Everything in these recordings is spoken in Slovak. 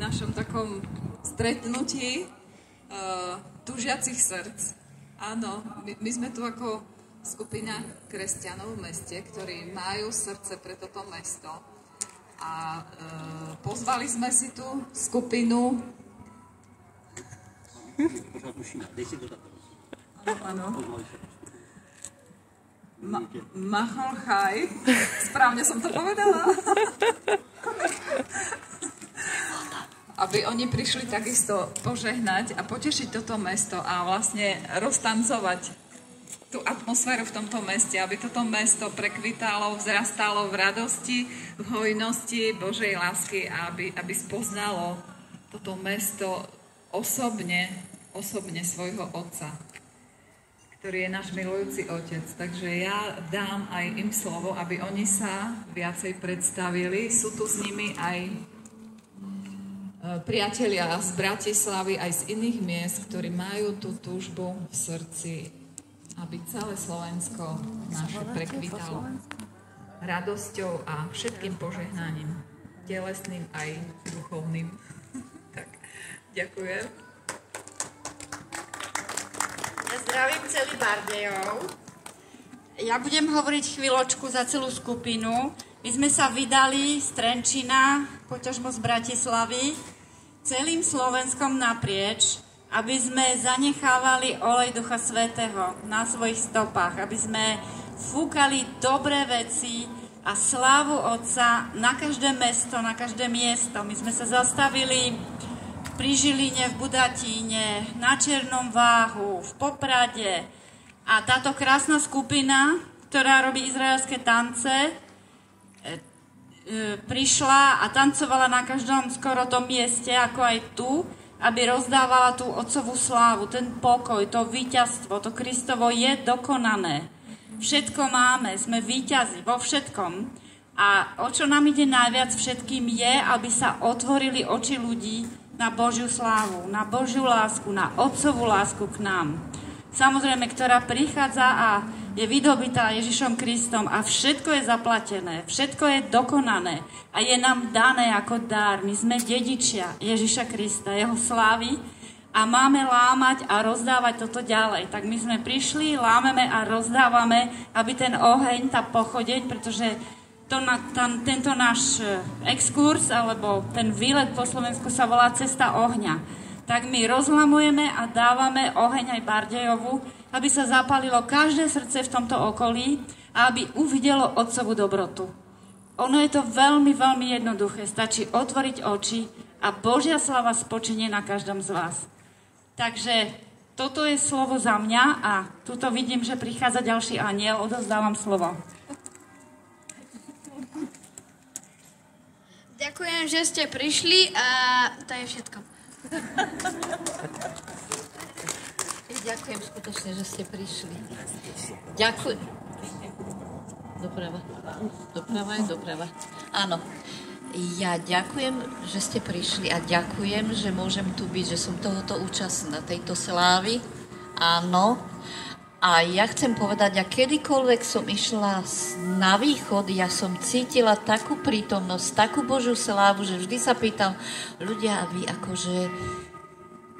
našom takom stretnutí túžiacich srdc. Áno, my sme tu ako skupina kresťanov v meste, ktorí majú srdce pre toto mesto. A pozvali sme si tu skupinu... Áno. Mahal Chaj. Správne som to povedala. Aby oni prišli takisto požehnať a potešiť toto mesto a vlastne roztancovať tú atmosféru v tomto meste, aby toto mesto prekvitalo, vzrastalo v radosti, v hojnosti Božej lásky a aby spoznalo toto mesto osobne svojho Otca, ktorý je náš milujúci Otec. Takže ja dám aj im slovo, aby oni sa viacej predstavili. Sú tu s nimi aj priatelia z Bratislavy, aj z iných miest, ktorí majú tú túžbu v srdci, aby celé Slovensko naše prekvitalo radosťou a všetkým požehnaním, telesným aj duchovným. Tak, ďakujem. Ja zdravím celý Bardejov. Ja budem hovoriť chvíľočku za celú skupinu. My sme sa vydali z Trenčína, poťažmo z Bratislavy, celým Slovenskom naprieč, aby sme zanechávali olej Ducha Svätého na svojich stopách, aby sme fúkali dobré veci a slávu Otca na každé mesto, na každé miesto. My sme sa zastavili pri Žiline, v Budatíne, na Černom Váhu, v Poprade. A táto krásna skupina, ktorá robí izraelské tance, prišla a tancovala na každom skoro tom mieste, ako aj tu, aby rozdávala tú Otcovú slávu, ten pokoj, to víťazstvo, to Kristovo je dokonané. Všetko máme, sme víťazi vo všetkom. A o čo nám ide najviac všetkým je, aby sa otvorili oči ľudí na Božiu slávu, na Božiu lásku, na Otcovú lásku k nám. Samozrejme, ktorá prichádza a je vydobitá Ježišom Kristom a všetko je zaplatené, všetko je dokonané a je nám dané ako dar. My sme dedičia Ježiša Krista, jeho slávy a máme lámať a rozdávať toto ďalej. Tak my sme prišli, lámeme a rozdávame, aby ten oheň, tá pochodeň, pretože tento náš exkurs alebo ten výlet po Slovensku sa volá Cesta ohňa. Tak my rozlamujeme a dávame oheň aj Bardejovu, aby sa zapálilo každé srdce v tomto okolí a aby uvidelo Otcovú dobrotu. Ono je to veľmi, veľmi jednoduché. Stačí otvoriť oči a Božia sláva spočinie na každom z vás. Takže toto je slovo za mňa a tuto vidím, že prichádza ďalší anjel. Odovzdávam slovo. Ďakujem, že ste prišli a to je všetko. Ďakujem skutočne, že ste prišli. Ďakujem. Doprava. Áno. Ja ďakujem, že ste prišli a ďakujem, že môžem tu byť, že som tohoto účastná, tejto slávy. Áno. A ja chcem povedať, a kedykoľvek som išla na východ, ja som cítila takú prítomnosť, takú Božiu slávu, že vždy sa pýtam, ľudia, a vy akože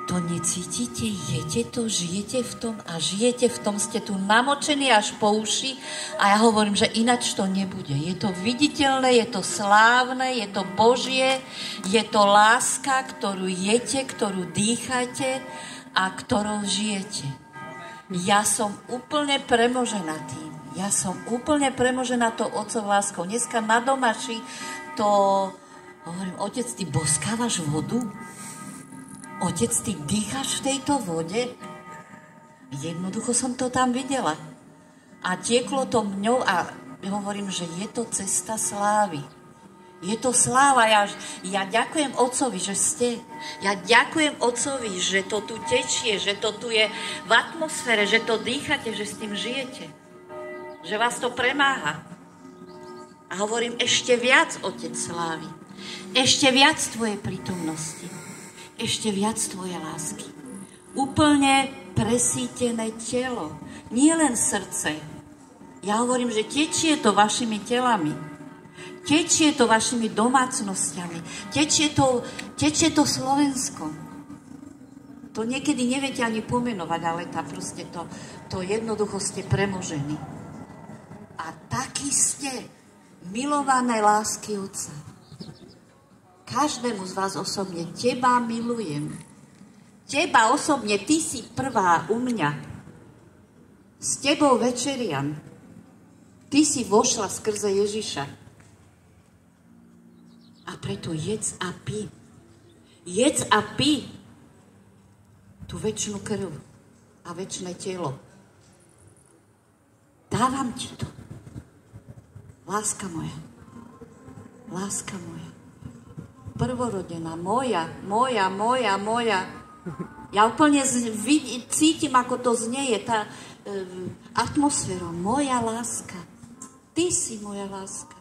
to necítite, jete to, žijete v tom a žijete v tom, ste tu namočení až po uši a ja hovorím, že ináč to nebude. Je to viditeľné, je to slávne, je to Božie, je to láska, ktorú jete, ktorú dýchate a ktorou žijete. Ja som úplne premožená tým. Ja som úplne premožená tou Otcov láskou. Dneska na domaši to hovorím, Otec, ty boskávaš vodu? Otec, ty dýcháš v tejto vode? Jednoducho som to tam videla. A tieklo to mňou a hovorím, že je to cesta slávy. Je to sláva. Ja ďakujem Otcovi, že ste. Ja ďakujem Otcovi, že to tu tečie, že to tu je v atmosfére, že to dýchate, že s tým žijete. Že vás to premáha. A hovorím, ešte viac, Otec slávy. Ešte viac tvojej prítomnosti. Ešte viac tvojej lásky. Úplne presítené telo. Nie len srdce. Ja hovorím, že tečie to vašimi telami. Tečie to vašimi domácnosťami. Tečie to Slovenskom. To niekedy neviete ani pomenovať, ale to jednoducho ste premožení. A takí ste, milované lásky Otca. Každému z vás osobne, teba milujem. Teba osobne, ty si prvá u mňa. S tebou večeriam. Ty si vošla skrze Ježiša. A preto jedz a pí. Jedz a pí tú večnú krv a večné telo. Dávam ti to. Láska moja. Láska moja. Prvorodená, moja. Ja úplne cítim, ako to znieje, tá atmosféra. Moja láska. Ty si moja láska.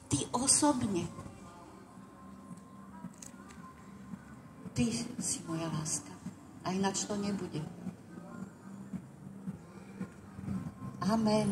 Ty osobne. Ty si moja láska. A ináč to nebude. Amen.